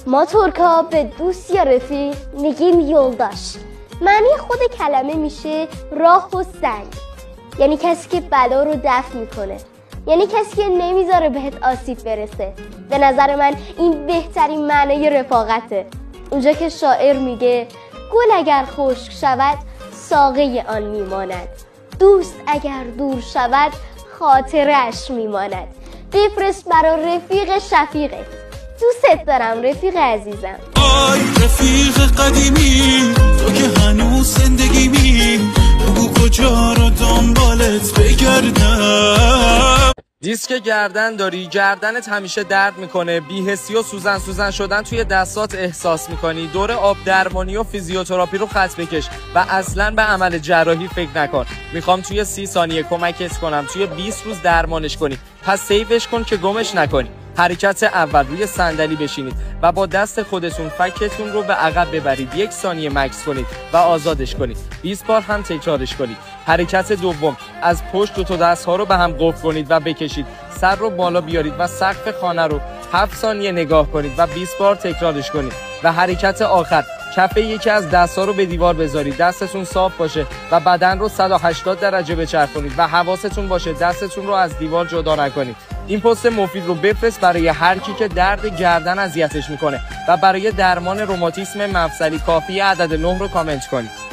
ما ترکا به دوست یا رفیق میگیم یولداش. معنی خود کلمه میشه راه و سنگ، یعنی کسی که بلا رو دفع میکنه، یعنی کسی که نمیذاره بهت آسیب برسه. به نظر من این بهترین معنی رفاقته. اونجا که شاعر میگه گل اگر خشک شود ساقه آن میماند، دوست اگر دور شود خاطرش میماند. بفرست برا رفیق شفیقه. دوست دارم رفیق عزیزم. آی رفیق قدیمی، تو که هنوز زندگیمی، بگو کجا رو دنبالت بگردم. دیسک گردن داری، گردنت همیشه درد میکنه، بی‌حسی و سوزن شدن توی دستات احساس میکنی، دور آب درمانی و فیزیوتراپی رو خط بکش و اصلا به عمل جراحی فکر نکن. میخوام توی 30 ثانیه کمکت کنم توی 20 روز درمانش کنی. پس سیوش کن که گمش نکنی. حرکت اول، روی صندلی بشینید و با دست خودتون فکتون رو به عقب ببرید، 1 ثانیه مکث کنید و آزادش کنید. 20 بار هم تکرارش کنید. حرکت دوم، از پشت دو تا دست‌ها رو به هم قفل کنید و بکشید. سر رو بالا بیارید و سقف خانه رو 7 ثانیه نگاه کنید و 20 بار تکرارش کنید. و حرکت آخر، کف یکی از دست‌ها رو به دیوار بذارید، دستتون صاف باشه و بدن رو 180 درجه بچرخونید و حواستون باشه دستتون رو از دیوار جدا نکنید. این پست مفید رو بفرست برای هر کی که درد گردن اذیتش میکنه و برای درمان روماتیسم مفصلی کافی عدد 9 رو کامنت کنید.